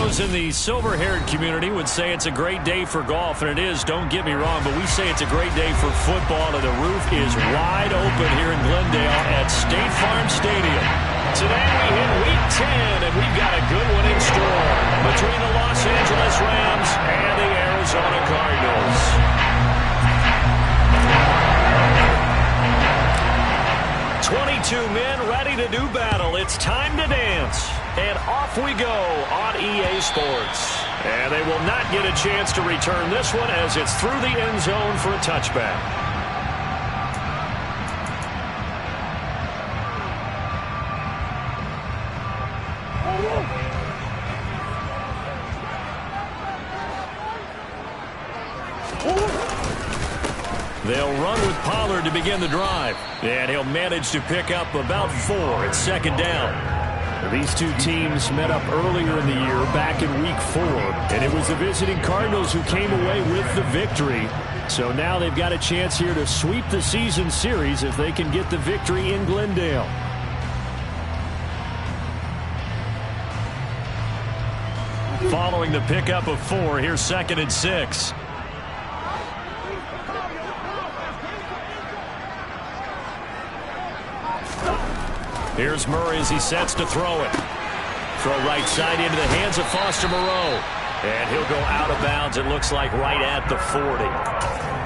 Those in the silver-haired community would say it's a great day for golf, and it is, don't get me wrong, but we say it's a great day for football, and the roof is wide open here in Glendale at State Farm Stadium. Today we hit Week 10, and we've got a good one in store between the Los Angeles Rams and the Arizona Cardinals. 22 men ready to do battle. It's time to dance. And off we go on EA Sports. And they will not get a chance to return this one as it's through the end zone for a touchback. They'll run with Pollard to begin the drive. And he'll manage to pick up about 4 at second down. These two teams met up earlier in the year back in Week 4. And it was the visiting Cardinals who came away with the victory. So now they've got a chance here to sweep the season series if they can get the victory in Glendale. Following the pickup of 4, here's 2nd and 6. Here's Murray as he sets to throw it. Throw right side into the hands of Foster Moreau. And he'll go out of bounds, it looks like, right at the 40.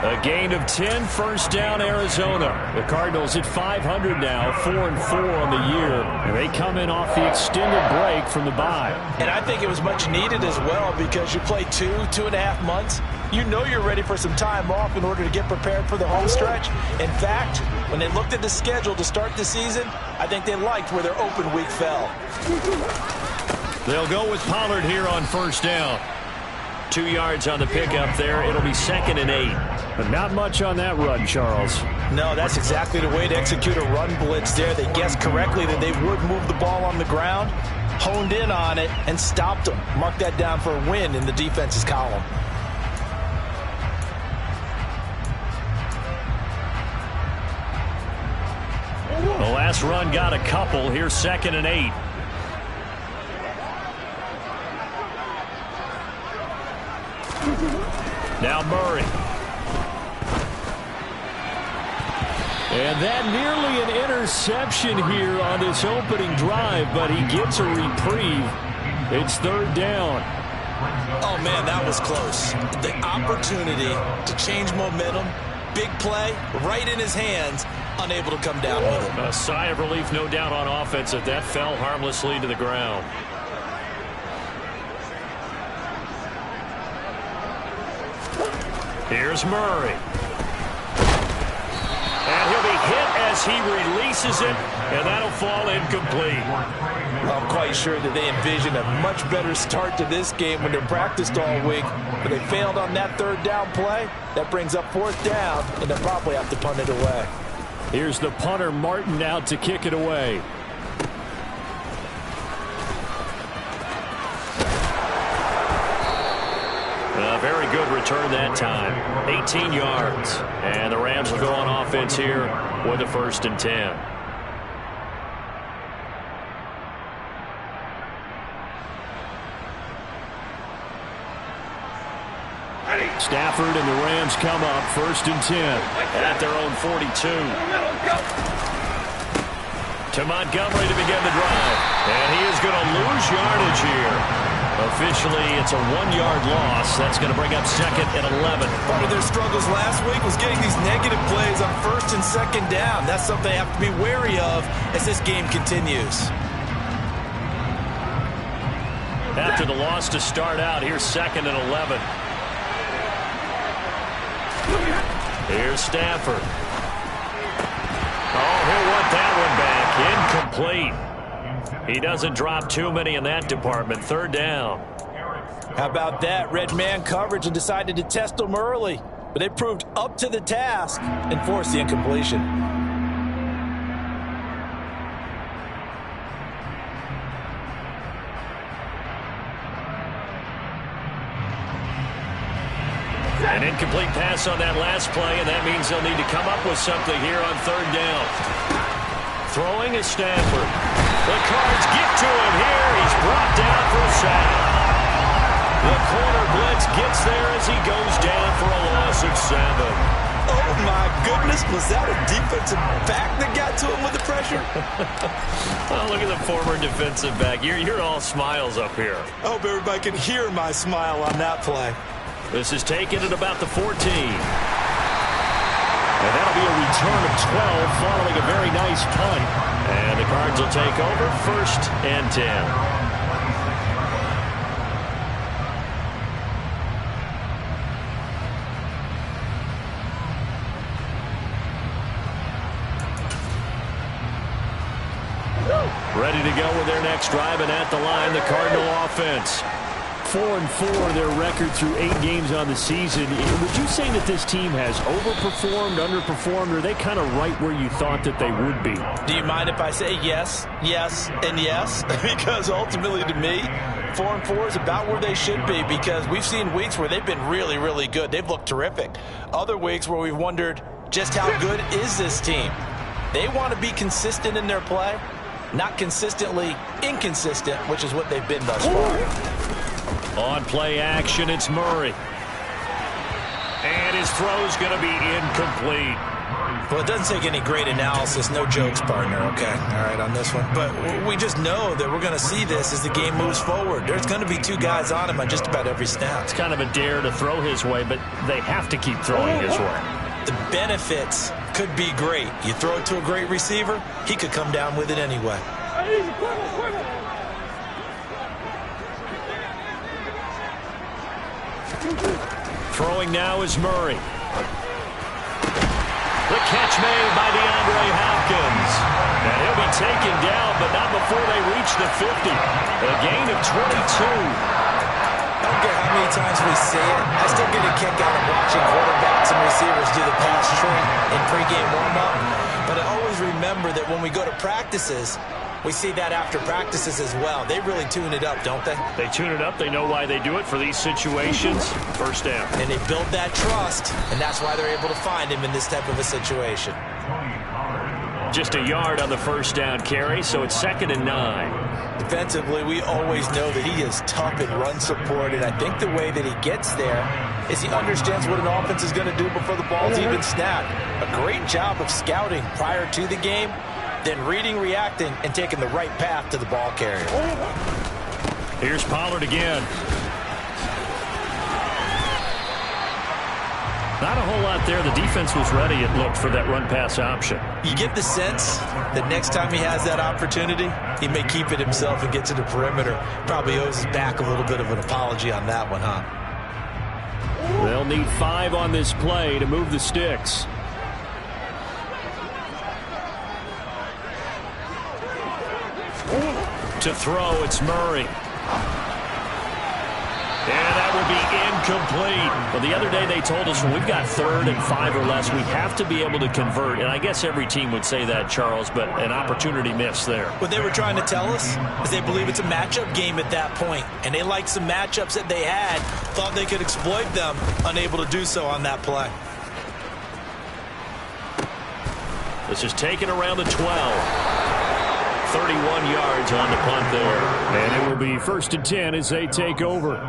A gain of 10, first down, Arizona. The Cardinals at 500 now, 4-4 on the year. And they come in off the extended break from the bye. And I think it was much needed as well because you play 2.5 months. You know you're ready for some time off in order to get prepared for the home stretch. In fact, when they looked at the schedule to start the season, I think they liked where their open week fell. They'll go with Pollard here on first down. 2 yards on the pickup there. It'll be 2nd and 8. But not much on that run, Charles. No, that's exactly the way to execute a run blitz there. They guessed correctly that they would move the ball on the ground, honed in on it, and stopped them. Mark that down for a win in the defense's column. The last run got a couple. Here's 2nd and 8. Now Murray. And that nearly an interception here on this opening drive, but he gets a reprieve. It's 3rd down. Oh, man, that was close. The opportunity to change momentum, big play, right in his hands, unable to come down with it. A sigh of relief, no doubt, on offense if that fell harmlessly to the ground. Here's Murray. And he'll be hit as he releases it, and that'll fall incomplete. I'm quite sure that they envisioned a much better start to this game when they practiced all week, but they failed on that 3rd down play. That brings up 4th down, and they'll probably have to punt it away. Here's the punter, Martin, out to kick it away. A very good return that time. 18 yards. And the Rams will go on offense here with a 1st and 10. Stafford and the Rams come up 1st and 10 at their own 42. To Montgomery to begin the drive. And he is going to lose yardage here. Officially, it's a 1-yard loss. That's going to bring up 2nd and 11. Part of their struggles last week was getting these negative plays on 1st and 2nd down. That's something they have to be wary of as this game continues. After the loss to start out, here's 2nd and 11. Here's Stafford. Oh, he'll want that one back. Incomplete. He doesn't drop too many in that department. 3rd down. How about that? Red man coverage and decided to test them early. But they proved up to the task and forced the incompletion. An incomplete pass on that last play, and that means they'll need to come up with something here on 3rd down. Throwing is Stafford. The Cards get to him here. He's brought down for a sack. The corner blitz gets there as he goes down for a loss of 7. Oh, my goodness. Was that a defensive back that got to him with the pressure? Oh, look at the former defensive back. You're all smiles up here. I hope everybody can hear my smile on that play. This is taken at about the 14. And that'll be a return of 12 following a very nice punt. And the Cards will take over 1st and 10. Ready to go with their next drive, and at the line, the Cardinal offense. 4-4 their record through 8 games on the season. Would you say that this team has overperformed, underperformed, or are they kind of right where you thought that they would be? Do you mind if I say yes, yes, and yes? Because ultimately to me, 4-4 is about where they should be, because we've seen weeks where they've been really, really good. They've looked terrific. Other weeks where we've wondered just how good is this team. They want to be consistent in their play. Not consistently inconsistent, which is what they've been thus far. On play action, it's Murray. And his throw's going to be incomplete. Well, it doesn't take any great analysis. No jokes, partner, okay? All right, on this one. But we just know that we're going to see this as the game moves forward. There's going to be 2 guys on him on just about every snap. It's kind of a dare to throw his way, but they have to keep throwing his way. The benefits could be great. You throw it to a great receiver, he could come down with it anyway. Throwing now is Murray. The catch made by DeAndre Hopkins. And he'll be taken down, but not before they reach the 50. A gain of 22. I don't care how many times we say it, I still get a kick out of watching quarterbacks and receivers do the pass tree in pregame warm-up. But I always remember that when we go to practices, we see that after practices as well. They really tune it up, don't they? They tune it up. They know why they do it for these situations. First down. And they build that trust, and that's why they're able to find him in this type of a situation. Just a yard on the first down carry, so it's 2nd and 9. Defensively, we always know that he is tough in run support, and I think the way that he gets there is he understands what an offense is going to do before the ball's even snapped. A great job of scouting prior to the game, then reading, reacting, and taking the right path to the ball carrier. Here's Pollard again. Not a whole lot there. The defense was ready, it looked, for that run-pass option. You get the sense that next time he has that opportunity, he may keep it himself and get to the perimeter. Probably owes his back a little bit of an apology on that one, huh? They'll need 5 on this play to move the sticks. To throw, it's Murray. And that will be incomplete. Well, the other day they told us when we've got 3rd and 5 or less, we have to be able to convert. And I guess every team would say that, Charles, but an opportunity missed there. What they were trying to tell us is they believe it's a matchup game at that point. And they liked some matchups that they had, thought they could exploit them, unable to do so on that play. This is taken around the 12. 31 yards on the punt there. And it will be 1st and 10 as they take over.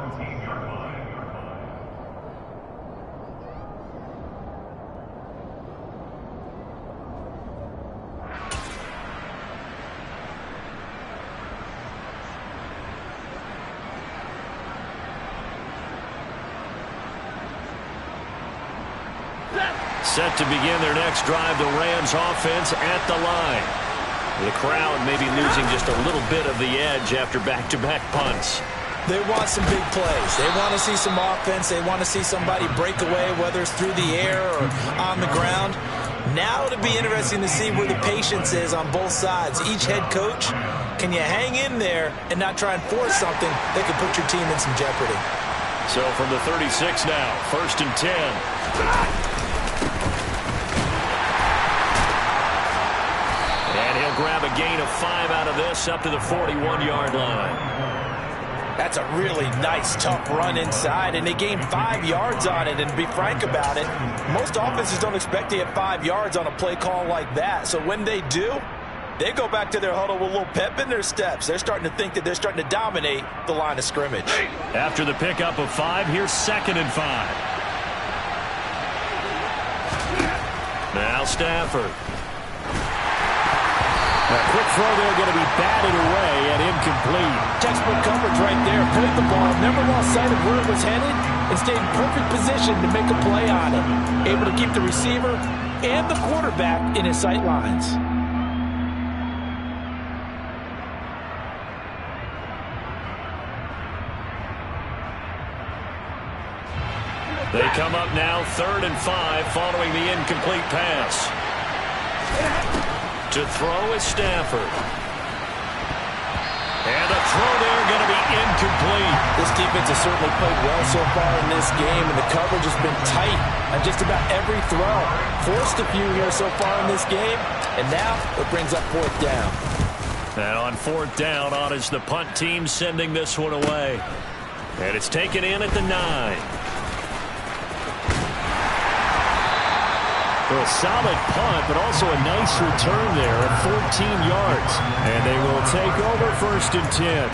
Set to begin their next drive, the Rams offense at the line. The crowd may be losing just a little bit of the edge after back-to-back punts. They want some big plays. They want to see some offense. They want to see somebody break away, whether it's through the air or on the ground. Now it'll be interesting to see where the patience is on both sides. Each head coach, can you hang in there and not try and force something that could put your team in some jeopardy? So from the 36 now, 1st and 10. Grab a gain of 5 out of this up to the 41-yard line. That's a really nice, tough run inside, and they gained 5 yards on it. And to be frank about it, most offenses don't expect to get 5 yards on a play call like that. So when they do, They go back to their huddle with a little pep in their steps. They're starting to think that they're starting to dominate the line of scrimmage. After the pickup of 5, here's 2nd and 5. Now Stafford. A quick throw there going to be batted away and incomplete. Textbook coverage right there. Played the ball, never lost sight of where it was headed, and stayed in perfect position to make a play on it. Able to keep the receiver and the quarterback in his sight lines. They come up now 3rd and 5 following the incomplete pass. To throw is Stafford. And the throw there going to be incomplete. This defense has certainly played well so far in this game, and the coverage has been tight on just about every throw. Forced a few here so far in this game, and now it brings up 4th down. And on 4th down, on is the punt team sending this one away. And it's taken in at the 9. A solid punt, but also a nice return there at 14 yards. And they will take over 1st and 10.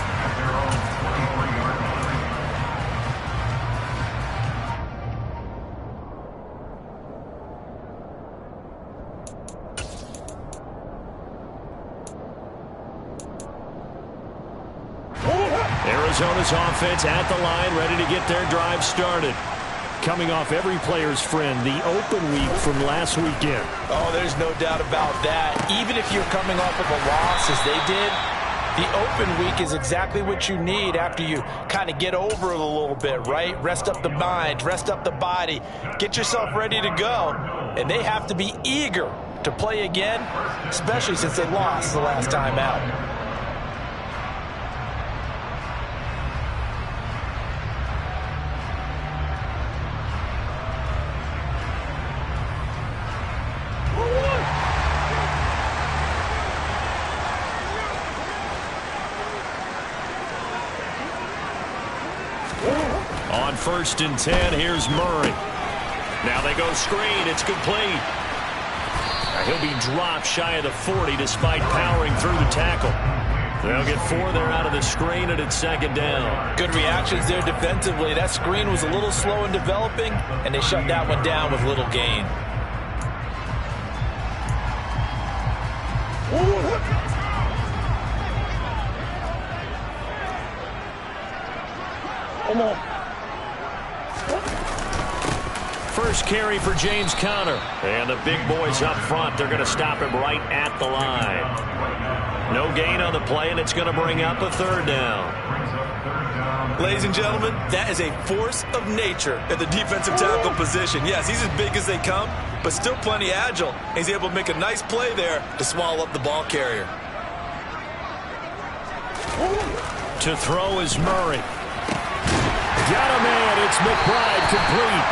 Arizona's offense at the line, ready to get their drive started. Coming off every player's friend, the open week from last weekend. Oh, there's no doubt about that. Even if you're coming off of a loss as they did, the open week is exactly what you need after you kind of get over it a little bit, right? Rest up the mind, rest up the body, get yourself ready to go. And they have to be eager to play again, especially since they lost the last time out. On 1st and 10, here's Murray. Now they go screen. It's complete. He'll be dropped shy of the 40 despite powering through the tackle. They'll get 4 there out of the screen, and it's 2nd down. Good reactions there defensively. That screen was a little slow in developing, and they shut that one down with little gain. Come on. First carry for James Conner. And the big boys up front, they're going to stop him right at the line. No gain on the play, and it's going to bring up a 3rd down. Ladies and gentlemen, that is a force of nature at the defensive tackle position. Yes, he's as big as they come, but still plenty agile. He's able to make a nice play there to swallow up the ball carrier. To throw is Murray. Got a man. It's McBride complete.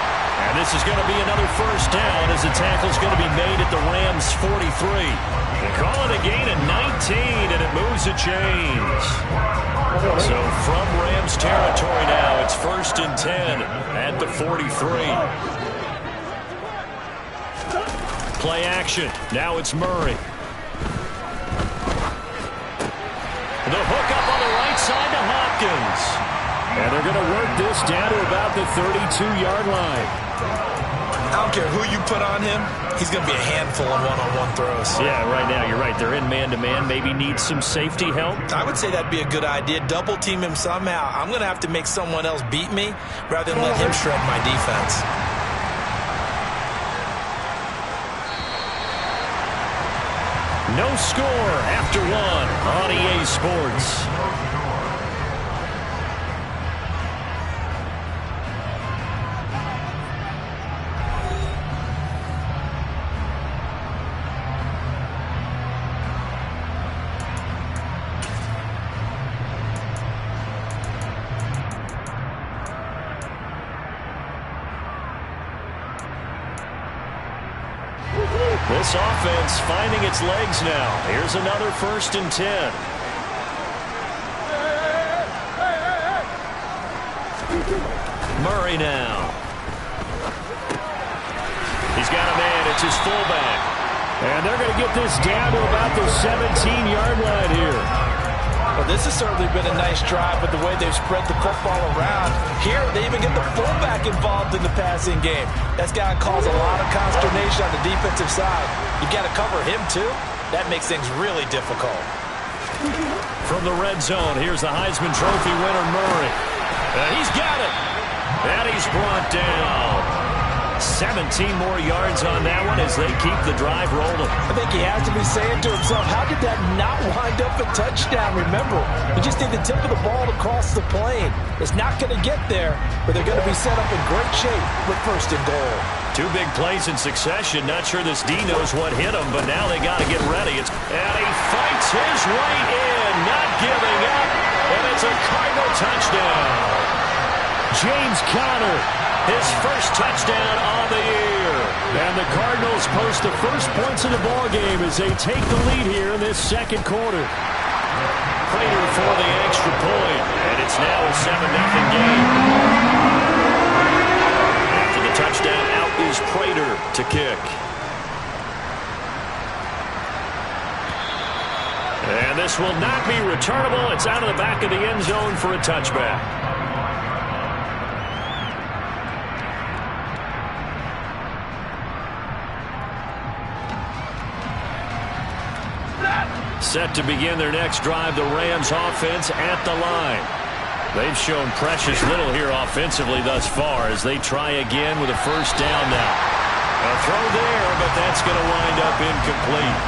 And this is going to be another 1st down as the tackle's going to be made at the Rams' 43. They call it a gain of 19, and it moves the chains. So from Rams territory now, it's 1st and 10 at the 43. Play action. Now it's Murray. The hook up on the right side to Hopkins. And they're going to work this down to about the 32-yard line. I don't care who you put on him, he's going to be a handful in one-on-one throws. Yeah, right now, you're right. They're in man-to-man. Maybe need some safety help. I would say that'd be a good idea. Double team him somehow. I'm going to have to make someone else beat me rather than let him shred my defense. No score after 1 on EA Sports. This offense finding its legs now. Here's another 1st and 10. Murray now. He's got a man. It's his fullback. And they're going to get this down to about the 17-yard line here. Well, this has certainly been a nice drive with the way they've spread the football around. Here, they even get the fullback involved in the passing game. That's got to cause a lot of consternation on the defensive side. You've got to cover him, too. That makes things really difficult. From the red zone, here's the Heisman Trophy winner, Murray. He's got it. And he's brought down. 17 more yards on that one as they keep the drive rolling. I think he has to be saying to himself, how did that not wind up a touchdown? Remember, you just need the tip of the ball to cross the plane. It's not going to get there, but they're going to be set up in great shape with first and goal. 2 big plays in succession. Not sure this D knows what hit him, but now they got to get ready. And he fights his way in, not giving up. And it's a Cardinal touchdown. James Conner, his first touchdown of the year. And the Cardinals post the first points of the ballgame as they take the lead here in this second quarter. Prater for the extra point, and it's now a 7-0 game. After the touchdown, out is Prater to kick. And this will not be returnable. It's out of the back of the end zone for a touchback. Set to begin their next drive, the Rams offense at the line. They've shown precious little here offensively thus far as they try again with a first down now. A throw there, but that's going to wind up incomplete.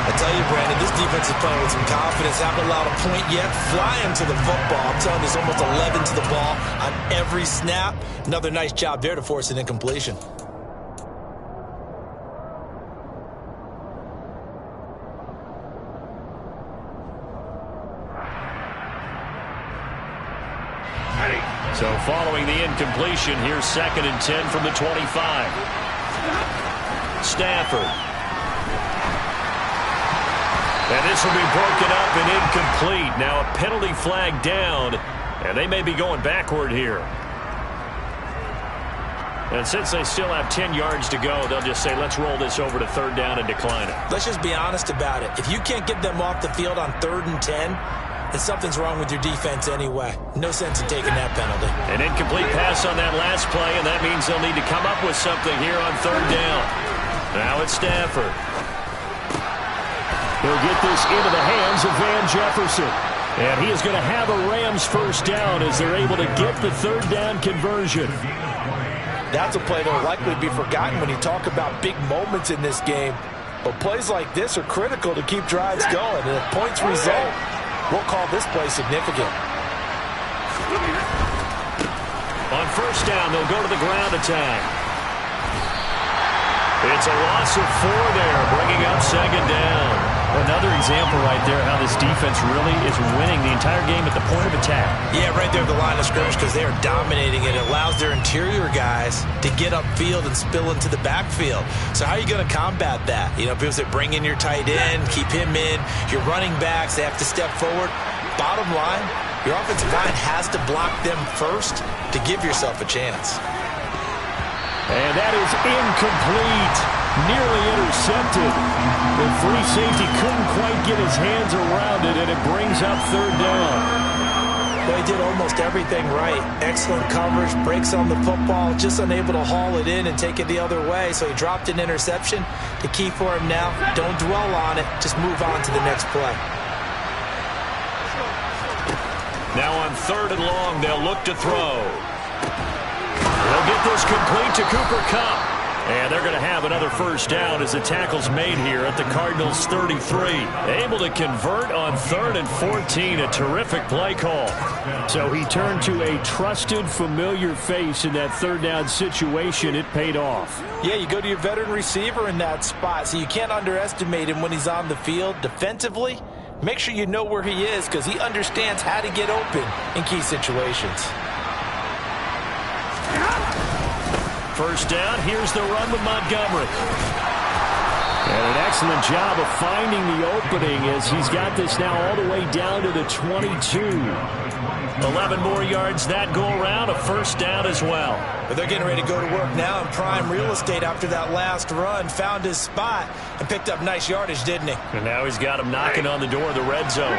I tell you, Brandon, this defense is playing with some confidence. Haven't allowed a point yet. Flying to the football. I'm telling you, there's almost 11 to the ball on every snap. Another nice job there to force an incompletion. So following the incompletion, here's 2nd and 10 from the 25. Stafford. And this will be broken up and incomplete. Now a penalty flag down, and they may be going backward here. And since they still have 10 yards to go, they'll just say, let's roll this over to 3rd down and decline it. Let's just be honest about it. If you can't get them off the field on 3rd and 10, then something's wrong with your defense anyway. No sense in taking that penalty. An incomplete pass on that last play, and that means they'll need to come up with something here on 3rd down. Now it's Stafford. They'll get this into the hands of Van Jefferson. And he is going to have a Rams first down as they're able to get the 3rd down conversion. That's a play that will likely be forgotten when you talk about big moments in this game. But plays like this are critical to keep drives going. And if points result, we'll call this play significant. On first down, they'll go to the ground attack. It's a loss of 4 there, bringing up 2nd down. Another example right there how this defense really is winning the entire game at the point of attack. Yeah, right there at the line of scrimmage because they are dominating it. It allows their interior guys to get upfield and spill into the backfield. So how are you going to combat that? You know, people say bring in your tight end, keep him in. Your running backs, they have to step forward. Bottom line, your offensive line has to block them first to give yourself a chance. And that is incomplete. Nearly intercepted. The free safety couldn't quite get his hands around it, and it brings up 3rd down. Well, he did almost everything right. Excellent coverage, breaks on the football, just unable to haul it in and take it the other way. So he dropped an interception. The key for him now, don't dwell on it. Just move on to the next play. Now on 3rd and long, they'll look to throw. They'll get this complete to Cooper Kupp. And they're going to have another first down as the tackle's made here at the Cardinals' 33. Able to convert on 3rd and 14. A terrific play call. So he turned to a trusted, familiar face in that 3rd down situation. It paid off. Yeah, you go to your veteran receiver in that spot, so you can't underestimate him when he's on the field. Defensively, make sure you know where he is because he understands how to get open in key situations. First down, here's the run with Montgomery. And an excellent job of finding the opening as he's got this now all the way down to the 22. 11 more yards that go around, a first down as well. But they're getting ready to go to work now in prime real estate after that last run. Found his spot and picked up nice yardage, didn't he? And now he's got him knocking on the door of the red zone.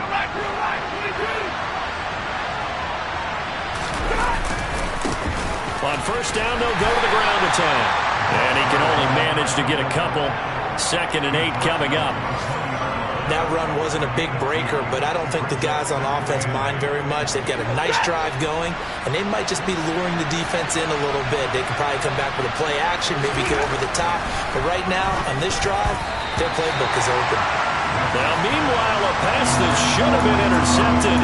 On first down, they'll go to the ground attack. And he can only manage to get a couple. 2nd and 8 coming up. That run wasn't a big breaker, but I don't think the guys on offense mind very much. They've got a nice drive going, and they might just be luring the defense in a little bit. They can probably come back with a play action, maybe go over the top. But right now, on this drive, their playbook is open. Now, meanwhile, a pass that should have been intercepted,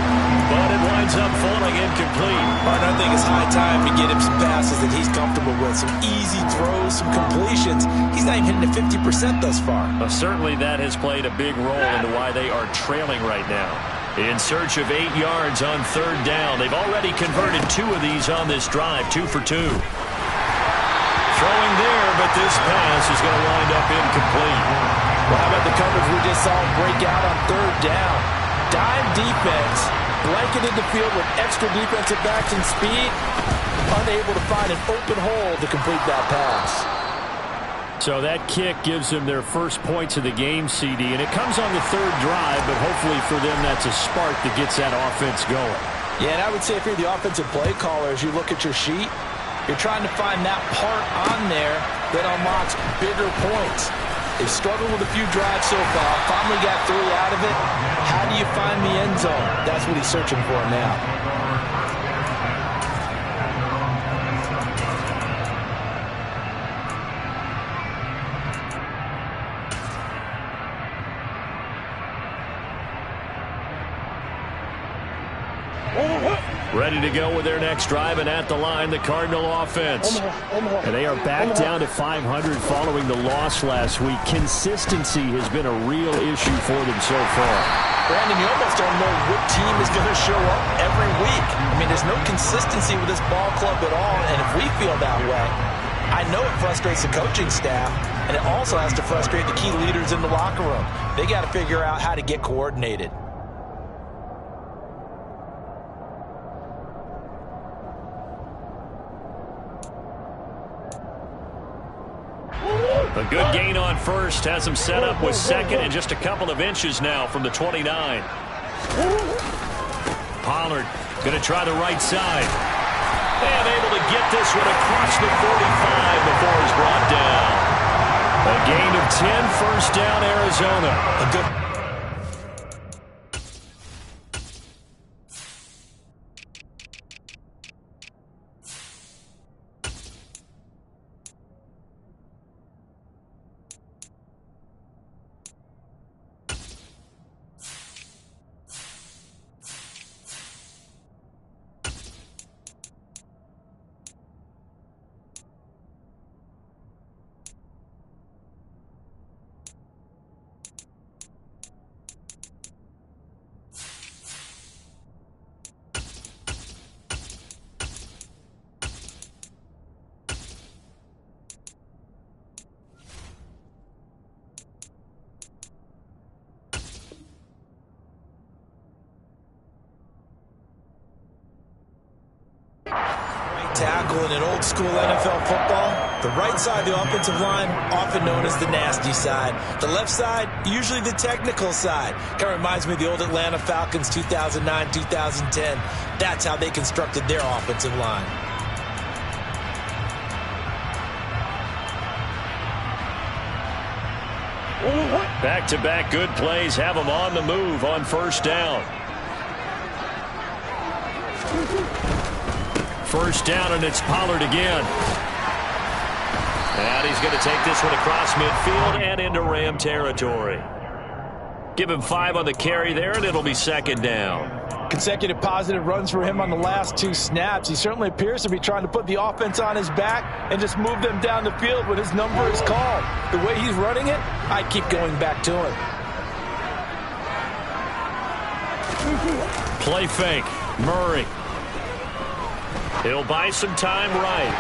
but it winds up falling incomplete. Martin, I think it's high time to get him some passes that he's comfortable with, some easy throws, some completions. He's not even hitting the 50% thus far. Well, certainly that has played a big role into why they are trailing right now. In search of 8 yards on 3rd down. They've already converted 2 of these on this drive, 2 for 2. Throwing there, but this pass is going to wind up incomplete. Well, how about the coverage we just saw break out on 3rd down? Dime defense, blanketed the field with extra defensive backs and speed, unable to find an open hole to complete that pass. So that kick gives them their first points of the game, CD, and it comes on the 3rd drive, but hopefully for them that's a spark that gets that offense going. Yeah, and I would say if you're the offensive play caller, as you look at your sheet, you're trying to find that part on there that unlocks bigger points. They've struggled with a few drives so far. Finally got 3 out of it. How do you find the end zone? That's what he's searching for now. Ready to go with their next drive, and at the line, the Cardinal offense. And they are back down to 500 following the loss last week. Consistency has been a real issue for them so far. Brandon, you almost don't know what team is going to show up every week. I mean, there's no consistency with this ball club at all, and if we feel that way, I know it frustrates the coaching staff, and it also has to frustrate the key leaders in the locker room. They got to figure out how to get coordinated. A good gain on first has him set up with 2nd and just a couple of inches now from the 29. Pollard going to try the right side. And able to get this one across the 45 before he's brought down. A gain of 10, first down, Arizona. A good tackle in an old-school NFL football. The right side of the offensive line, often known as the nasty side. The left side, usually the technical side. Kind of reminds me of the old Atlanta Falcons 2009, 2010. That's how they constructed their offensive line. Back-to-back good plays have them on the move on first down. First down, and it's Pollard again. And he's going to take this one across midfield and into Ram territory. Give him 5 on the carry there, and it'll be 2nd down. Consecutive positive runs for him on the last 2 snaps. He certainly appears to be trying to put the offense on his back and just move them down the field when his number is called. The way he's running it, I keep going back to him. Play fake. Murray. He'll buy some time right.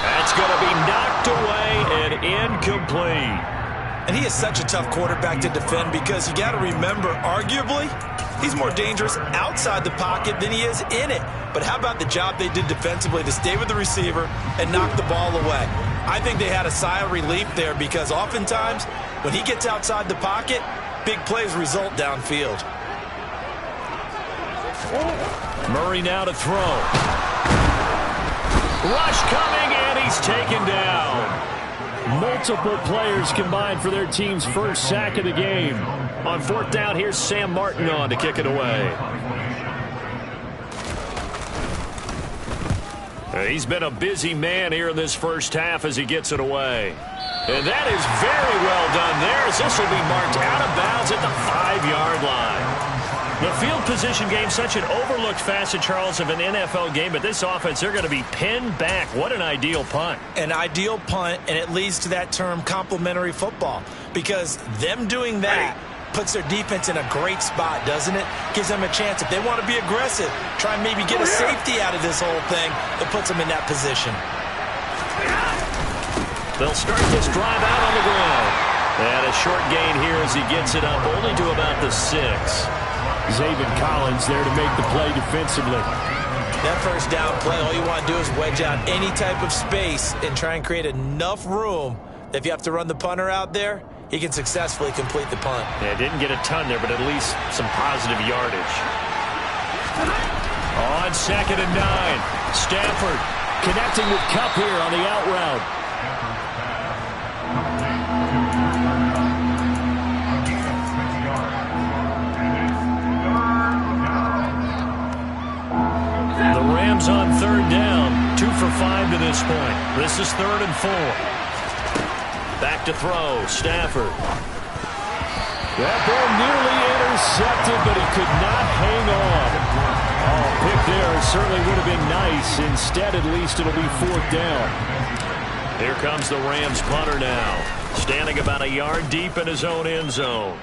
That's going to be knocked away and incomplete. And he is such a tough quarterback to defend because you got to remember, arguably, he's more dangerous outside the pocket than he is in it. But how about the job they did defensively to stay with the receiver and knock the ball away? I think they had a sigh of relief there because oftentimes when he gets outside the pocket, big plays result downfield. Murray now to throw. Rush coming, and he's taken down. Multiple players combined for their team's first sack of the game. On fourth down, here's Sam Martin on to kick it away. He's been a busy man here in this first half as he gets it away. And that is very well done there, as this will be marked out of bounds at the 5-yard line. The field position game, such an overlooked facet, Charles, of an NFL game, but this offense, they're going to be pinned back. What an ideal punt. An ideal punt, and it leads to that term complementary football, because them doing that puts their defense in a great spot, doesn't it? Gives them a chance. If they want to be aggressive, try and maybe get a safety out of this whole thing, it puts them in that position. They'll start this drive out on the ground. And a short gain here as he gets it up only to about the 6. Zaven Collins there to make the play defensively. That first down play, all you want to do is wedge out any type of space and try and create enough room that if you have to run the punter out there, he can successfully complete the punt. Yeah, didn't get a ton there, but at least some positive yardage. On 2nd and 9, Stafford connecting with Kupp here on the out route. The Rams on 3rd down, 2 for 5 to this point. This is 3rd and 4. Back to throw, Stafford. That ball nearly intercepted, but he could not hang on. Oh, pick there certainly would have been nice. Instead, at least it'll be 4th down. Here comes the Rams punter now, standing about a yard deep in his own end zone.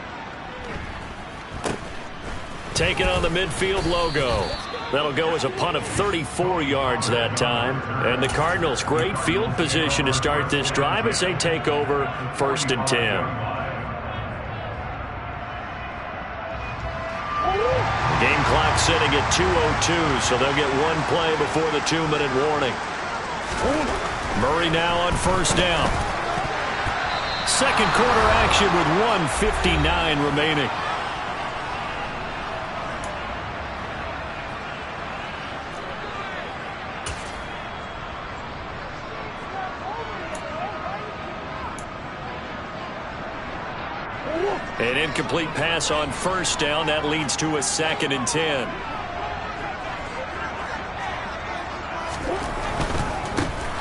Taking on the midfield logo. That'll go as a punt of 34 yards that time. And the Cardinals, great field position to start this drive as they take over 1st and 10. Game clock sitting at 2:02, so they'll get one play before the 2-minute warning. Murray now on 1st down. Second quarter action with 1:59 remaining. An incomplete pass on 1st down. That leads to a 2nd and 10.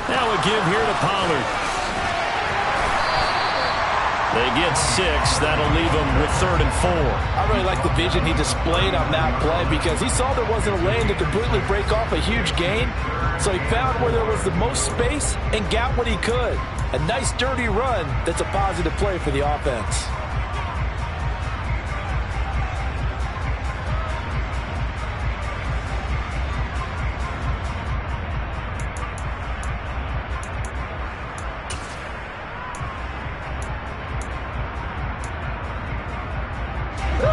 Now a give here to Pollard. They get 6. That'll leave them with 3rd and 4. I really like the vision he displayed on that play because he saw there wasn't a lane to completely break off a huge gain. So he found where there was the most space and got what he could. A nice dirty run that's a positive play for the offense.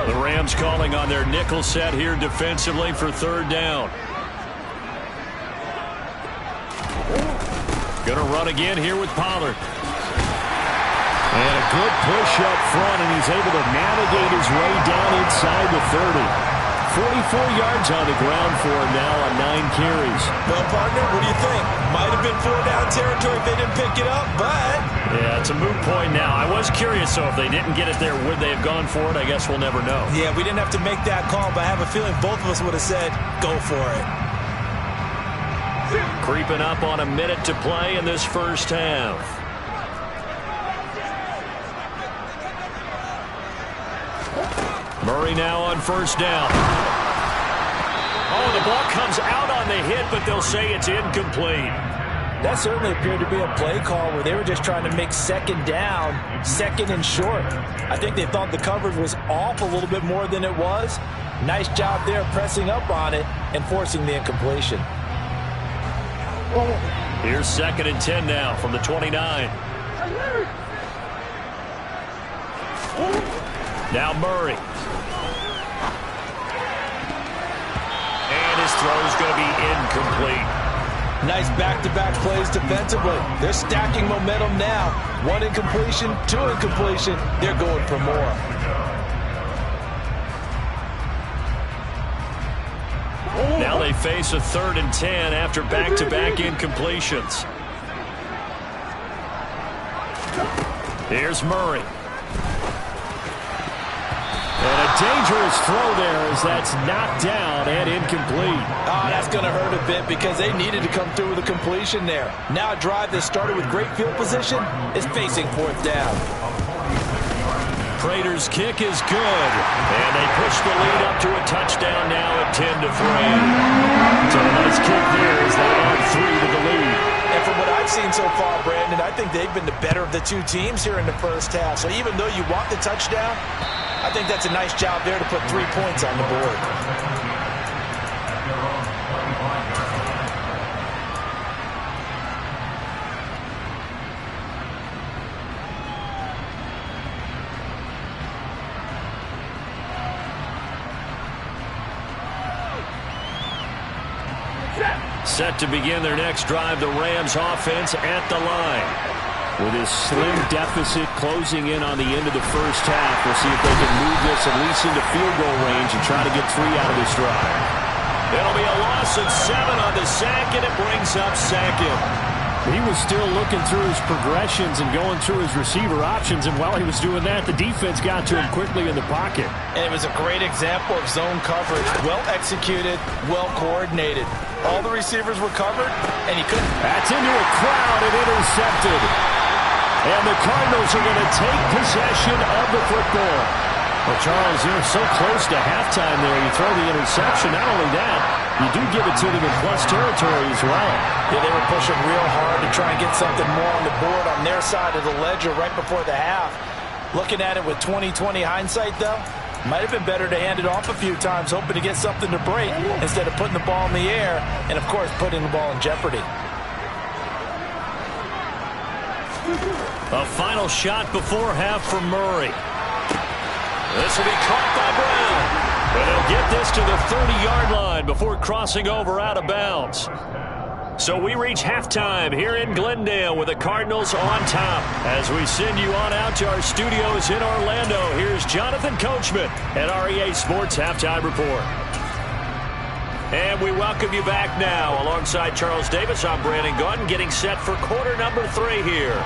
The Rams calling on their nickel set here defensively for 3rd down. Going to run again here with Pollard. And a good push up front, and he's able to navigate his way down inside the 30. 44 yards on the ground for him now on 9 carries. Well, partner, what do you think? Might have been 4-down territory if they didn't pick it up, but... Yeah, it's a moot point now. I was curious, so if they didn't get it there, would they have gone for it? I guess we'll never know. Yeah, we didn't have to make that call, but I have a feeling both of us would have said, go for it. Creeping up on a minute to play in this first half. Murray now on 1st down. Oh, the ball comes out on the hit, but they'll say it's incomplete. That certainly appeared to be a play call where they were just trying to make 2nd down, 2nd and short. I think they thought the coverage was off a little bit more than it was. Nice job there pressing up on it and forcing the incompletion. Here's 2nd and 10 now from the 29. Now Murray. And his throw is going to be incomplete. Nice back-to-back plays defensively. They're stacking momentum now. 1 incompletion, 2 incompletion. They're going for more. Now they face a 3rd and 10 after back-to-back incompletions. Here's Murray. And a dangerous throw there as that's knocked down and incomplete. Oh, that's going to hurt a bit because they needed to come through with a completion there. Now a drive that started with great field position is facing 4th down. Prater's kick is good. And they push the lead up to a touchdown now at 10-3. So a nice kick there as they add 3 to the lead. And from what I've seen so far, Brandon, I think they've been the better of the 2 teams here in the first half. So even though you want the touchdown, I think that's a nice job there to put 3 points on the board. Set to begin their next drive, the Rams offense at the line. With his slim deficit closing in on the end of the first half, we'll see if they can move this at least into field goal range and try to get 3 out of this drive. It'll be a loss of 7 on the sack, and it brings up Sackett. He was still looking through his progressions and going through his receiver options, and while he was doing that, the defense got to him quickly in the pocket. And it was a great example of zone coverage. Well executed, well coordinated. All the receivers were covered, and he couldn't. That's into a crowd and intercepted. And the Cardinals are going to take possession of the football. Well, Charles, you're so close to halftime there. You throw the interception. Not only that, you do give it to them in plus territory as well. Yeah, they were pushing real hard to try and get something more on the board on their side of the ledger right before the half. Looking at it with 20/20 hindsight, though, might have been better to hand it off a few times, hoping to get something to break instead of putting the ball in the air and, of course, putting the ball in jeopardy. A final shot before half for Murray. This will be caught by Brown. But he'll get this to the 30-yard line before crossing over out of bounds. So we reach halftime here in Glendale with the Cardinals on top. As we send you on out to our studios in Orlando, here's Jonathan Coachman at REA Sports Halftime Report. And we welcome you back now. Alongside Charles Davis, I'm Brandon Gaudin, getting set for quarter number 3 here.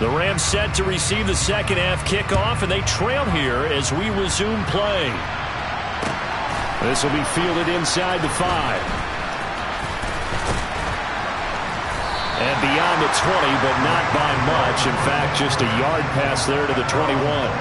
The Rams set to receive the second half kickoff, and they trail here as we resume play. This will be fielded inside the 5. And beyond the 20, but not by much. In fact, just a yard pass there to the 21.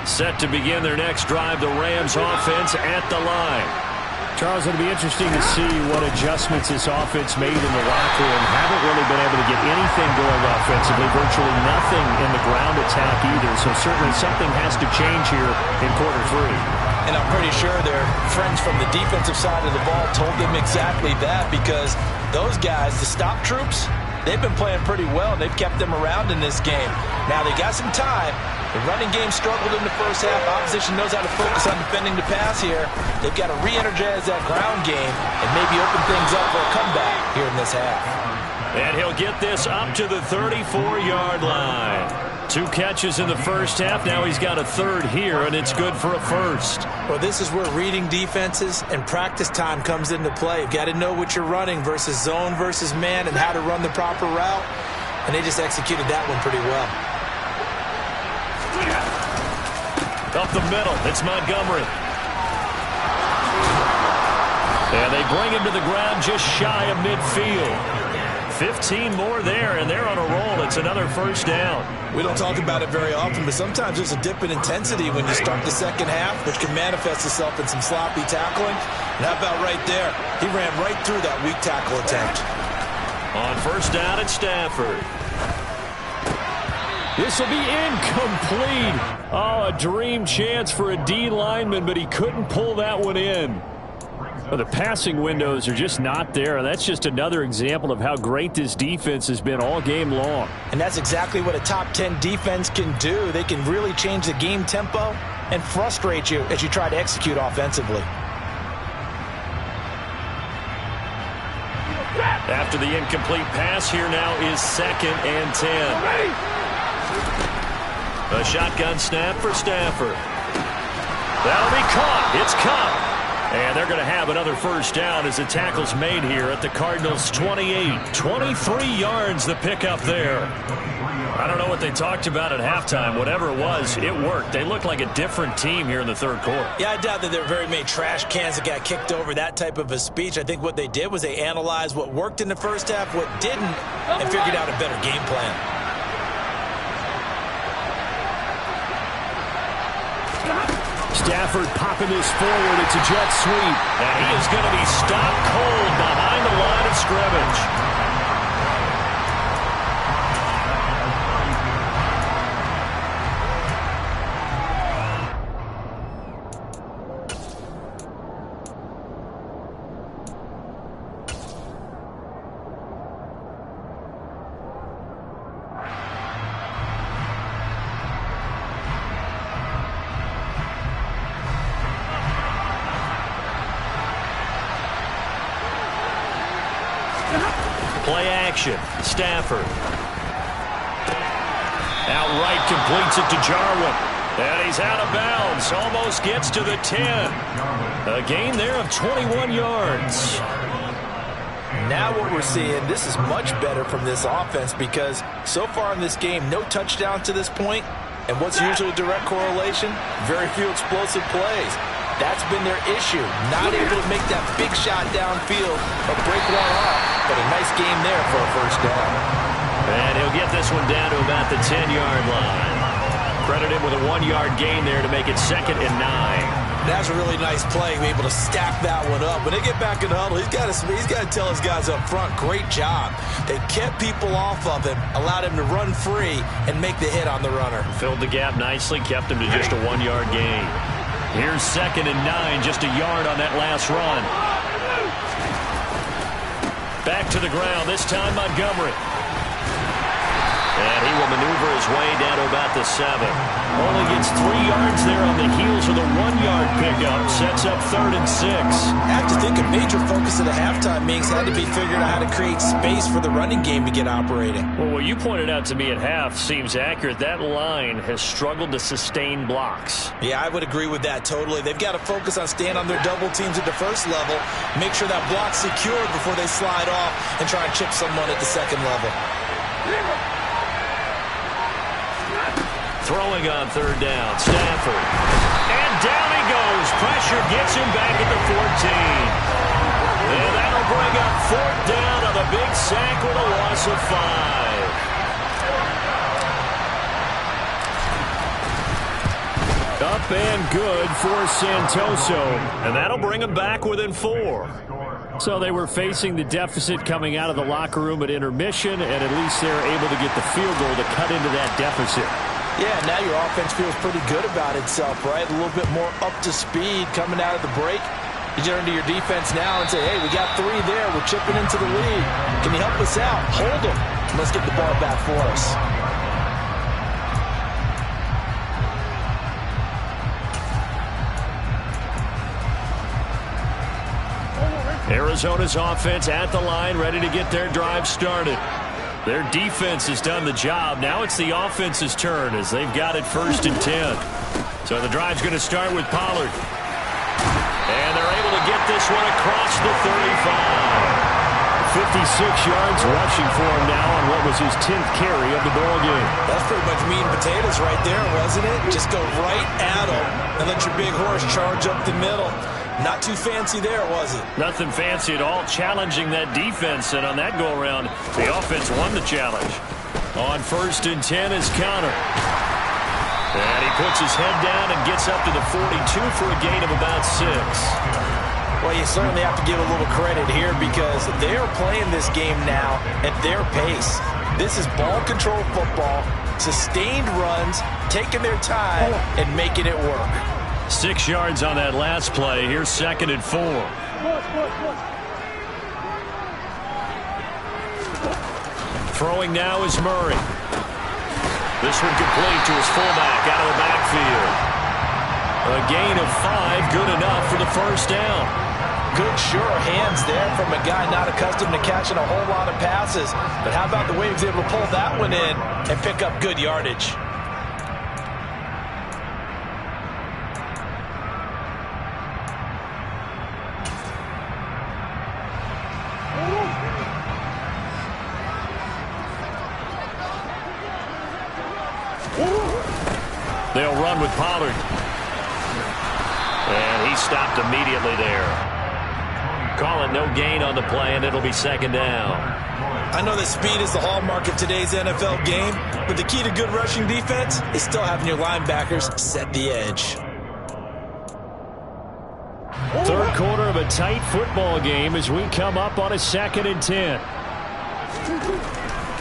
Set to begin their next drive, the Rams offense at the line. Charles, it'll be interesting to see what adjustments this offense made in the locker room. Haven't really been able to get anything going offensively, virtually nothing in the ground attack either. So certainly something has to change here in quarter 3. And I'm pretty sure their friends from the defensive side of the ball told them exactly that, because those guys, the stop troops, they've been playing pretty well. They've kept them around in this game. Now they got some time. The running game struggled in the first half. Opposition knows how to focus on defending the pass here. They've got to re-energize that ground game and maybe open things up for a comeback here in this half. And he'll get this up to the 34-yard line. 2 catches in the first half. Now he's got a 3rd here, and it's good for a 1st. Well, this is where reading defenses and practice time comes into play. You've got to know what you're running versus zone versus man and how to run the proper route. And they just executed that one pretty well. Up the middle, it's Montgomery. And they bring him to the ground just shy of midfield. 15 more there, and they're on a roll. It's another first down. We don't talk about it very often, but sometimes there's a dip in intensity when you start the second half, which can manifest itself in some sloppy tackling. And how about right there? He ran right through that weak tackle attempt. On first down at Stafford. This will be incomplete. Oh, a dream chance for a D lineman, but he couldn't pull that one in. Well, the passing windows are just not there. That's just another example of how great this defense has been all game long. And that's exactly what a top 10 defense can do. They can really change the game tempo and frustrate you as you try to execute offensively. After the incomplete pass, here now is 2nd and 10. A shotgun snap for Stafford. That'll be caught. It's caught. And they're going to have another first down as the tackle's made here at the Cardinals' 28. 23 yards the pickup there. I don't know what they talked about at halftime. Whatever it was, it worked. They look like a different team here in the third quarter. Yeah, I doubt that there were very many trash cans that got kicked over, that type of a speech. I think what they did was they analyzed what worked in the first half, what didn't, and figured out a better game plan. Stafford popping this forward. It's a jet sweep. And he is going to be stopped cold behind the line of scrimmage. Play action. Stafford. Outright completes it to Jarwin. And he's out of bounds. Almost gets to the 10. A gain there of 21 yards. Now what we're seeing, this is much better from this offense because so far in this game, no touchdown to this point. And what's usually a direct correlation? Very few explosive plays. That's been their issue. Not able to make that big shot downfield or break one off. But a nice game there for a first down. And he'll get this one down to about the 10-yard line. Credit him with a 1-yard gain there to make it 2nd and 9. That's a really nice play, be able to stack that one up. When they get back in the huddle, he's got to tell his guys up front, great job. They kept people off of him, allowed him to run free, and make the hit on the runner. Filled the gap nicely, kept him to just a 1-yard gain. Here's 2nd and 9, just a yard on that last run. Back to the ground, this time Montgomery. And he will maneuver his way down to about the 7. Only gets 3 yards there on the heels of the 1-yard pickup. Sets up 3rd and 6. I have to think a major focus of the halftime meetings had to be figuring out how to create space for the running game to get operating. Well, what you pointed out to me at half seems accurate. That line has struggled to sustain blocks. Yeah, I would agree with that totally. They've got to focus on staying on their double teams at the first level, make sure that block's secured before they slide off and try and chip someone at the second level. Throwing on 3rd down, Stafford. And down he goes. Pressure gets him back at the 14. And that'll bring up 4th down on the big sack with a loss of 5. Up and good for Santoso. And that'll bring him back within 4. So they were facing the deficit coming out of the locker room at intermission, and at least they're able to get the field goal to cut into that deficit. Yeah, now your offense feels pretty good about itself, right? A little bit more up to speed coming out of the break. You turn to your defense now and say, hey, we got 3 there. We're chipping into the lead. Can you help us out? Hold them. Let's get the ball back for us. Arizona's offense at the line, ready to get their drive started. Their defense has done the job. Now it's the offense's turn as they've got it 1st and 10. So the drive's going to start with Pollard. And they're able to get this one across the 35. 56 yards rushing for him now on what was his 10th carry of the ball game. That's pretty much meat and potatoes right there, wasn't it? Just go right at him and let your big horse charge up the middle. Not too fancy there, was it? Nothing fancy at all, challenging that defense, and on that go-around, the offense won the challenge. On 1st and 10 is Counter. And he puts his head down and gets up to the 42 for a gain of about 6. Well, you certainly have to give a little credit here because they are playing this game now at their pace. This is ball control football, sustained runs, taking their time, and making it work. 6 yards on that last play. Here's 2nd and 4. Throwing now is Murray. This one complete to his fullback out of the backfield. A gain of 5, good enough for the first down. Good, sure hands there from a guy not accustomed to catching a whole lot of passes. But how about the way he was able to pull that one in and pick up good yardage? They'll run with Pollard. And he stopped immediately there. Call it no gain on the play, and it'll be 2nd down. I know that speed is the hallmark of today's NFL game, but the key to good rushing defense is still having your linebackers set the edge. 3rd quarter of a tight football game as we come up on a 2nd and 10.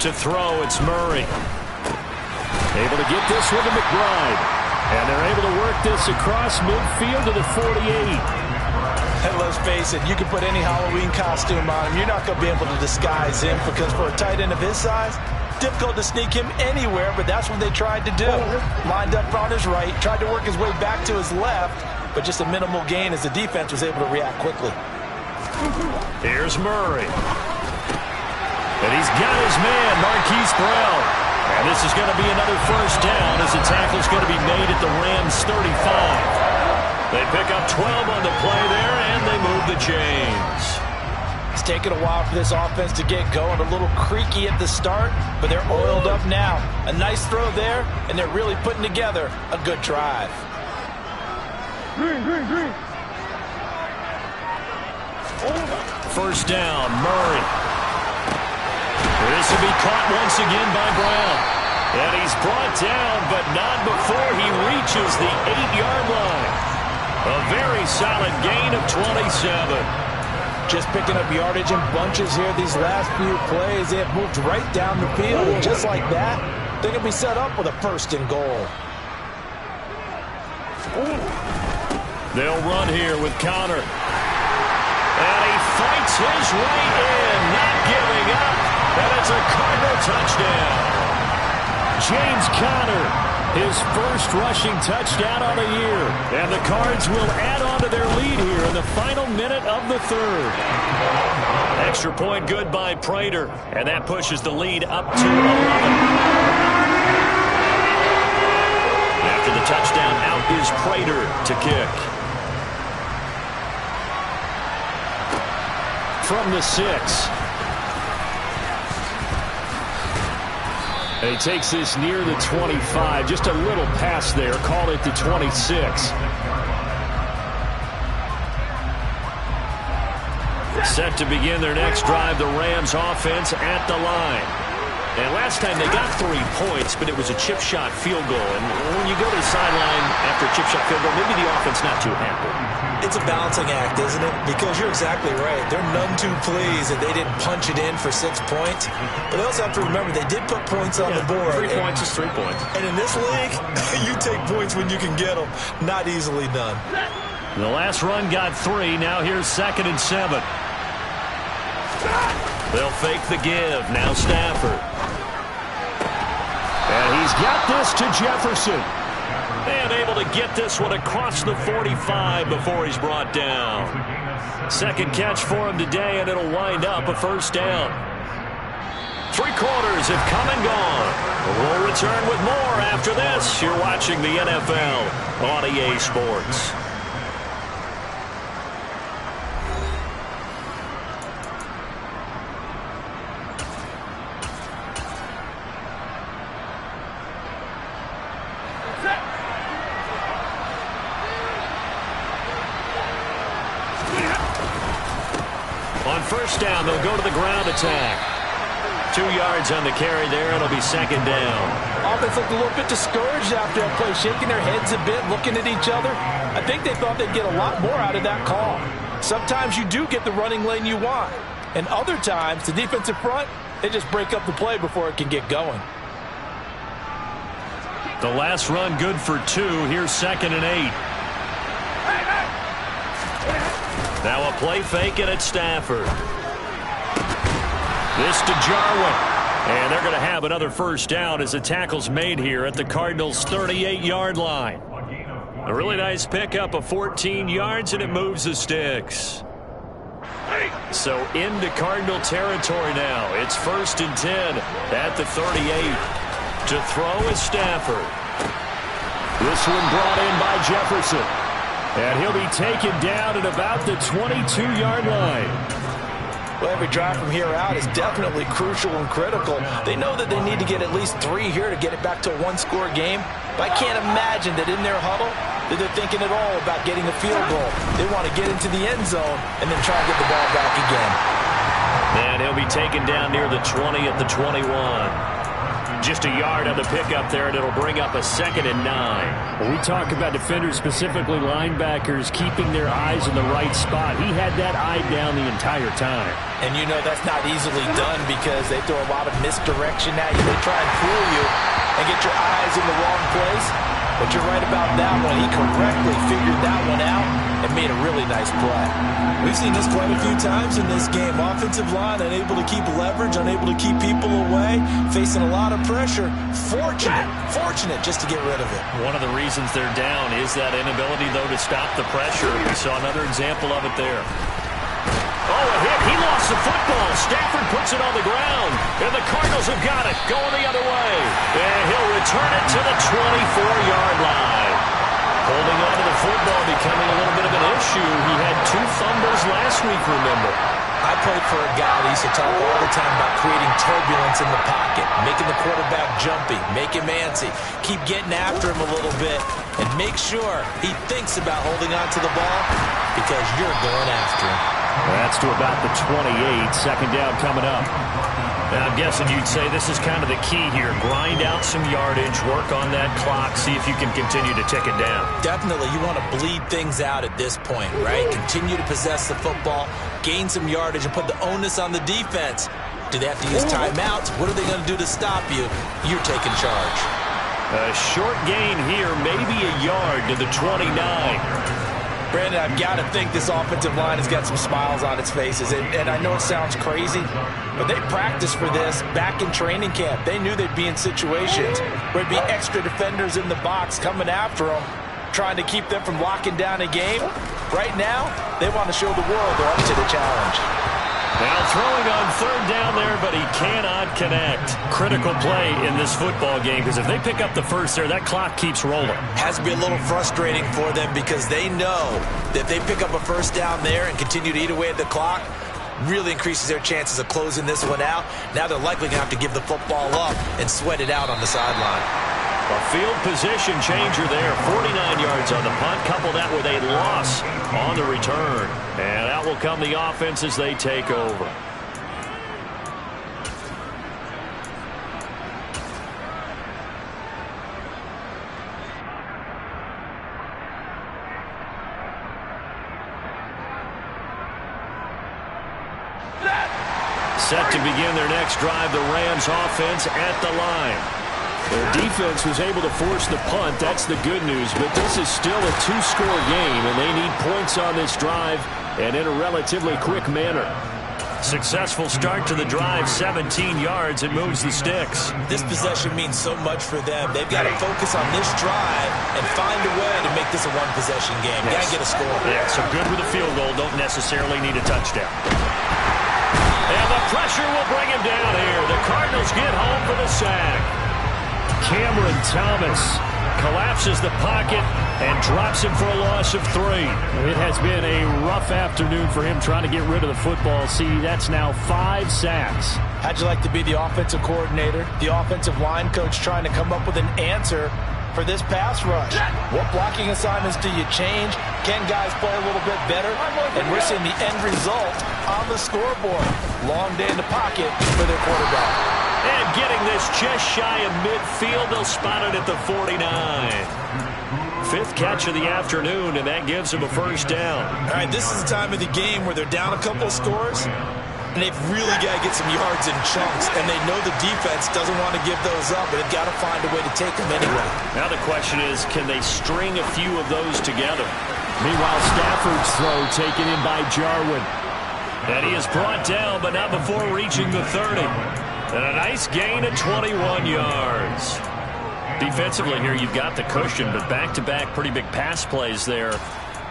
To throw, it's Murray. Able to get this one to McBride. And they're able to work this across midfield to the 48. And let's face it, you can put any Halloween costume on him. You're not going to be able to disguise him because for a tight end of his size, difficult to sneak him anywhere, but that's what they tried to do. Lined up on his right, tried to work his way back to his left, but just a minimal gain as the defense was able to react quickly. Here's Murray. And he's got his man, Marquise Brown. And this is going to be another first down as the tackle's going to be made at the Rams' 35. They pick up 12 on the play there, and they move the chains. It's taken a while for this offense to get going. A little creaky at the start, but they're oiled up now. A nice throw there, and they're really putting together a good drive. First down, Murray. This will be caught once again by Brown. And he's brought down, but not before he reaches the 8-yard line. A very solid gain of 27. Just picking up yardage in bunches here these last few plays. They have moved right down the field. And just like that, they're going to be set up with a 1st and goal. They'll run here with Conner. And he fights his way in, not giving up. And it's a Cardinal touchdown. James Conner, his first rushing touchdown on the year. And the Cards will add on to their lead here in the final minute of the 3rd. Extra point good by Prater. And that pushes the lead up to 11. After the touchdown, out is Prater to kick. From the 6. And he takes this near the 25. Just a little pass there. Call it the 26. Set to begin their next drive, the Rams offense at the line. And last time they got 3 points, but it was a chip shot field goal. And when you go to the sideline after a chip shot field goal, maybe the offense not too happy. It's a balancing act, isn't it? Because you're exactly right. They're none too pleased that they didn't punch it in for 6 points. But they also have to remember they did put points on the board. 3 points is 3 points. And in this league, you take points when you can get them. Not easily done. The last run got 3. Now here's 2nd and 7. They'll fake the give. Now Stafford. And he's got this to Jefferson. And able to get this one across the 45 before he's brought down. Second catch for him today, and it'll wind up a first down. 3 quarters have come and gone. We'll return with more after this. You're watching the NFL on EA Sports. On first down, they'll go to the ground attack. 2 yards on the carry there. It'll be second down. Offense looked a little bit discouraged after that play, shaking their heads a bit, looking at each other. I think they thought they'd get a lot more out of that call. Sometimes you do get the running lane you want. And other times, the defensive front, they just break up the play before it can get going. The last run good for 2. Here's 2nd and 8. Now a play fake, and it's Stafford. This to Jarwin. And they're going to have another first down as the tackle's made here at the Cardinals' 38-yard line. A really nice pickup of 14 yards, and it moves the sticks. So into Cardinal territory now. It's 1st and 10 at the 38. To throw is Stafford. This one brought in by Jefferson. And he'll be taken down at about the 22-yard line. Well, every drive from here out is definitely crucial and critical. They know that they need to get at least 3 here to get it back to a one-score game. But I can't imagine that in their huddle that they're thinking at all about getting a field goal. They want to get into the end zone and then try and get the ball back again. And he'll be taken down near the 20 at the 21. Just a yard on the pickup there, and it'll bring up a 2nd and 9. When we talk about defenders, specifically linebackers, keeping their eyes in the right spot, he had that eye down the entire time. And you know that's not easily done because they throw a lot of misdirection at you. They try and fool you and get your eyes in the wrong place. But you're right about that one. He correctly figured that one out and made a really nice play. We've seen this quite a few times in this game. Offensive line unable to keep leverage, unable to keep people away, facing a lot of pressure. Fortunate just to get rid of it. One of the reasons they're down is that inability, though, to stop the pressure. We saw another example of it there. Oh, a hit. He lost the football. Stafford puts it on the ground. And the Cardinals have got it. Going the other way. And he'll return it to the 24-yard line. Holding on to the football becoming a little bit of an issue. He had 2 fumbles last week, remember. I played for a guy that used to talk all the time about creating turbulence in the pocket, making the quarterback jumpy, make him antsy, keep getting after him a little bit, and make sure he thinks about holding on to the ball because you're going after him. That's to about the 28. 2nd down coming up. Now, I'm guessing you'd say this is kind of the key here. Grind out some yardage, work on that clock, see if you can continue to tick it down. Definitely, you want to bleed things out at this point, right? Continue to possess the football, gain some yardage, and put the onus on the defense. Do they have to use timeouts? What are they going to do to stop you? You're taking charge. A short gain here, maybe a yard to the 29. Brandon, I've got to think this offensive line has got some smiles on its faces. And I know it sounds crazy, but they practiced for this back in training camp. They knew they'd be in situations where there'd be extra defenders in the box coming after them, trying to keep them from locking down a game. Right now, they want to show the world they're up to the challenge. Now throwing on 3rd down there, but he cannot connect. Critical play in this football game because if they pick up the first there, that clock keeps rolling. Has to be a little frustrating for them because they know that if they pick up a first down there and continue to eat away at the clock, really increases their chances of closing this one out. Now they're likely going to have to give the football up and sweat it out on the sideline. A field position changer there. 49 yards on the punt. Couple that with a loss on the return. And out will come the offense as they take over. Set to begin their next drive, the Rams offense at the line. Their defense was able to force the punt. That's the good news. But this is still a 2-score game, and they need points on this drive and in a relatively quick manner. Successful start to the drive, 17 yards, and moves the sticks. This possession means so much for them. They've got to focus on this drive and find a way to make this a one-possession game. Got to get a score. Yeah, so good with a field goal. Don't necessarily need a touchdown. And the pressure will bring him down here. The Cardinals get home for the sack. Cameron Thomas collapses the pocket and drops him for a loss of 3. It has been a rough afternoon for him trying to get rid of the football. See, that's now 5 sacks. How'd you like to be the offensive coordinator, the offensive line coach trying to come up with an answer for this pass rush. What blocking assignments do you change? Can guys play a little bit better? And we're seeing the end result on the scoreboard. Long day in the pocket for their quarterback. And getting this just shy of midfield, they'll spot it at the 49. Fifth catch of the afternoon, and that gives them a first down. All right, this is the time of the game where they're down a couple of scores, and they've really got to get some yards in chunks, and they know the defense doesn't want to give those up, but they've got to find a way to take them anyway. Now the question is, can they string a few of those together? Meanwhile, Stafford's throw taken in by Jarwin. And he is brought down, but not before reaching the 30. And a nice gain of 21 yards. Defensively here, you've got the cushion, but back-to-back pretty big pass plays there.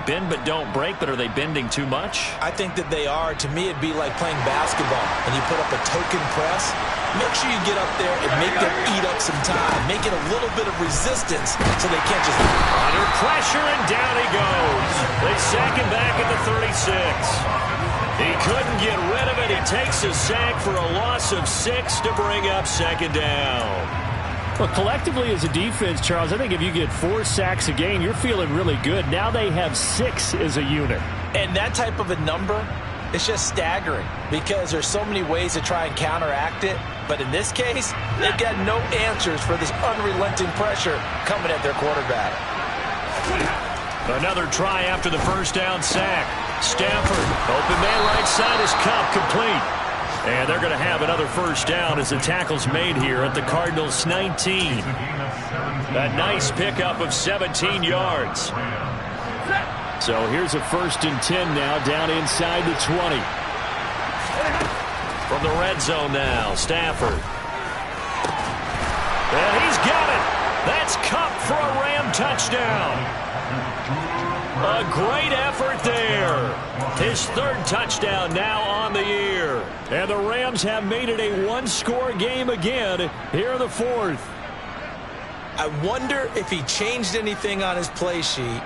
Bend but don't break, but are they bending too much? I think that they are. To me, it'd be like playing basketball, and you put up a token press. Make sure you get up there and make them eat up some time. Make it a little bit of resistance so they can't just... Under pressure, and down he goes. They sack him back at the 36. He couldn't get rid of it. He takes a sack for a loss of 6 to bring up second down. Well, collectively as a defense, Charles, I think if you get 4 sacks a game, you're feeling really good. Now they have 6 as a unit. And that type of a number, it's just staggering because there's so many ways to try and counteract it. But in this case, they've got no answers for this unrelenting pressure coming at their quarterback. Another try after the first down sack. Stafford, open man right side is Cup, complete. And they're going to have another first down as the tackle's made here at the Cardinals' 19. A nice pickup of 17 yards. So here's a 1st and 10 now, down inside the 20. From the red zone now, Stafford. And he's got it. That's Cup for a Ram touchdown. A great effort there. His 3rd touchdown now on the year. And the Rams have made it a 1-score game again here in the 4th. I wonder if he changed anything on his play sheet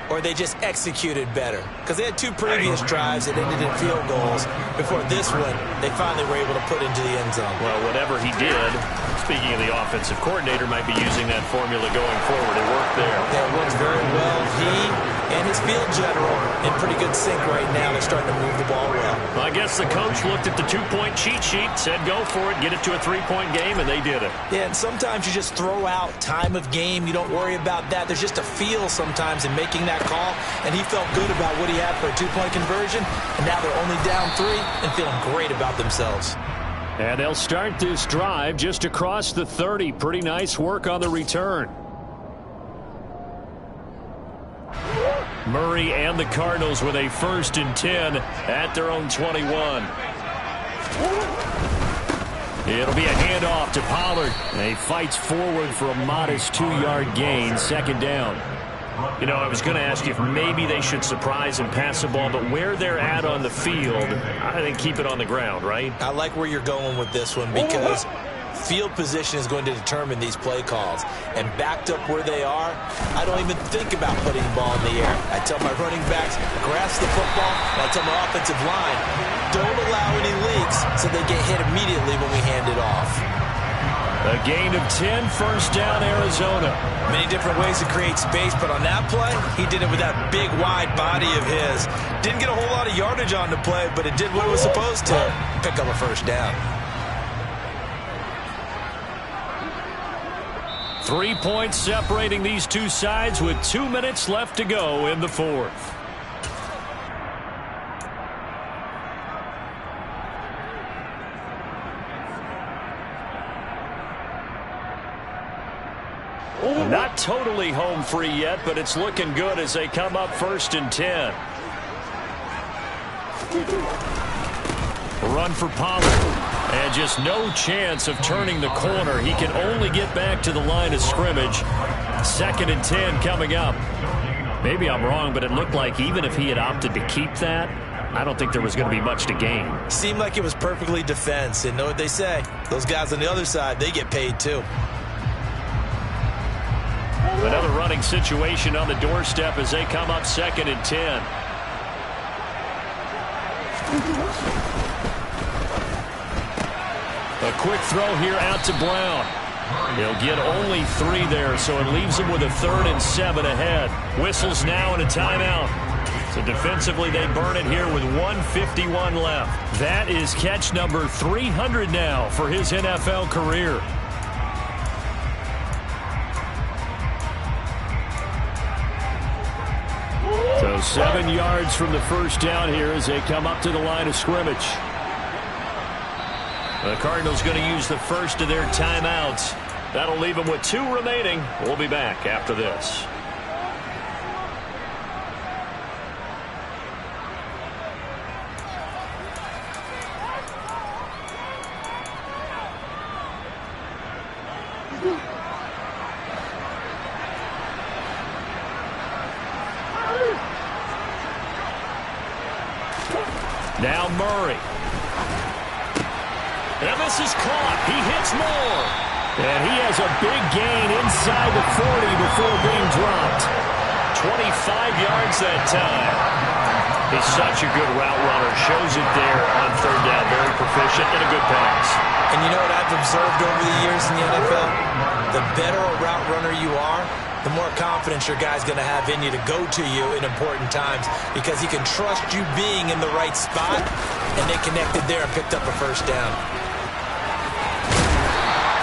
or they just executed better. Because they had 2 previous drives that ended in field goals. Before this one, they finally were able to put into the end zone. Well, whatever he did, speaking of the offensive coordinator, might be using that formula going forward. It worked there. That works very well. He and his field general in pretty good sync right now. They're starting to move the ball well. I guess the coach looked at the 2-point cheat sheet, said go for it, get it to a 3-point game, and they did it. Yeah, and sometimes you just throw out time of game. You don't worry about that. There's just a feel sometimes in making that call, and he felt good about what he had for a 2-point conversion, and now they're only down 3 and feeling great about themselves. And they'll start this drive just across the 30. Pretty nice work on the return. Murray and the Cardinals with a 1st and 10 at their own 21. It'll be a handoff to Pollard. And he fights forward for a modest 2-yard gain, 2nd down. You know, I was going to ask you if maybe they should surprise and pass the ball, but where they're at on the field, I think keep it on the ground, right? I like where you're going with this one because field position is going to determine these play calls. And backed up where they are, I don't even think about putting the ball in the air. I tell my running backs, grasp the football, and I tell my offensive line, don't allow any leaks so they get hit immediately when we hand it off. A gain of 10, 1st down, Arizona. Many different ways to create space, but on that play, he did it with that big, wide body of his. Didn't get a whole lot of yardage on the play, but it did what it was supposed to, pick up a 1st down. 3 points separating these two sides with 2 minutes left to go in the 4th. Not totally home free yet, but it's looking good as they come up 1st and 10. Run for Pollard. And just no chance of turning the corner. He can only get back to the line of scrimmage. 2nd and 10 coming up. Maybe I'm wrong, but it looked like even if he had opted to keep that, I don't think there was going to be much to gain. Seemed like it was perfectly defense. And know what they say? Those guys on the other side, they get paid too. Another running situation on the doorstep as they come up 2nd and 10. A quick throw here out to Brown. He'll get only 3 there, so it leaves him with a 3rd and 7 ahead. Whistles now and a timeout. So defensively, they burn it here with 1:51 left. That is catch number 300 now for his NFL career. So 7 yards from the first down here as they come up to the line of scrimmage. The Cardinals going to use the first of their timeouts. That'll leave them with 2 remaining. We'll be back after this. Now Murray. And this is caught. He hits Moore. And he has a big gain inside the 40 before being dropped. 25 yards that time. He's such a good route runner. Shows it there on 3rd down. Very proficient and a good pass. And you know what I've observed over the years in the NFL? The better a route runner you are, the more confidence your guy's going to have in you to go to you in important times because he can trust you being in the right spot, and they connected there and picked up a first down.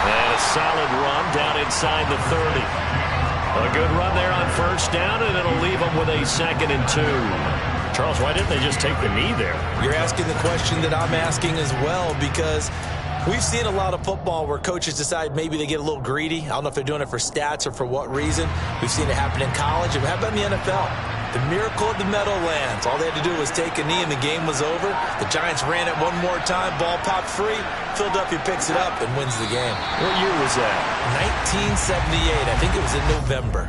And a solid run down inside the 30. A good run there on first down, and it'll leave them with a 2nd and 2. Charles, why didn't they just take the knee there? You're asking the question that I'm asking as well because we've seen a lot of football where coaches decide maybe they get a little greedy. I don't know if they're doing it for stats or for what reason. We've seen it happen in college. And how about in the NFL? The miracle of the Meadowlands. All they had to do was take a knee and the game was over. The Giants ran it one more time. Ball popped free. Philadelphia picks it up and wins the game. What year was that? 1978. I think it was in November.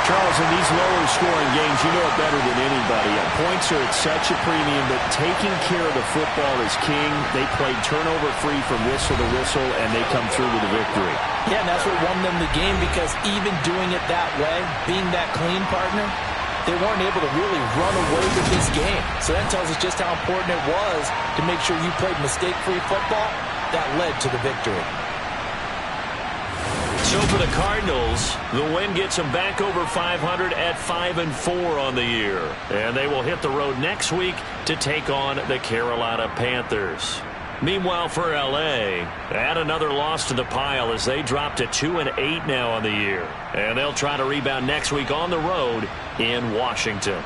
Charles, in these lower-scoring games, you know it better than anybody. Points are at such a premium, but taking care of the football is king. They played turnover-free from whistle to whistle, and they come through with a victory. Yeah, and that's what won them the game because even doing it that way, being that clean partner, they weren't able to really run away with this game. So that tells us just how important it was to make sure you played mistake-free football. That led to the victory. So for the Cardinals, the win gets them back over 500 at 5-4 on the year. And they will hit the road next week to take on the Carolina Panthers. Meanwhile, for L.A., add another loss to the pile as they drop to 2-8 now on the year. And they'll try to rebound next week on the road in Washington.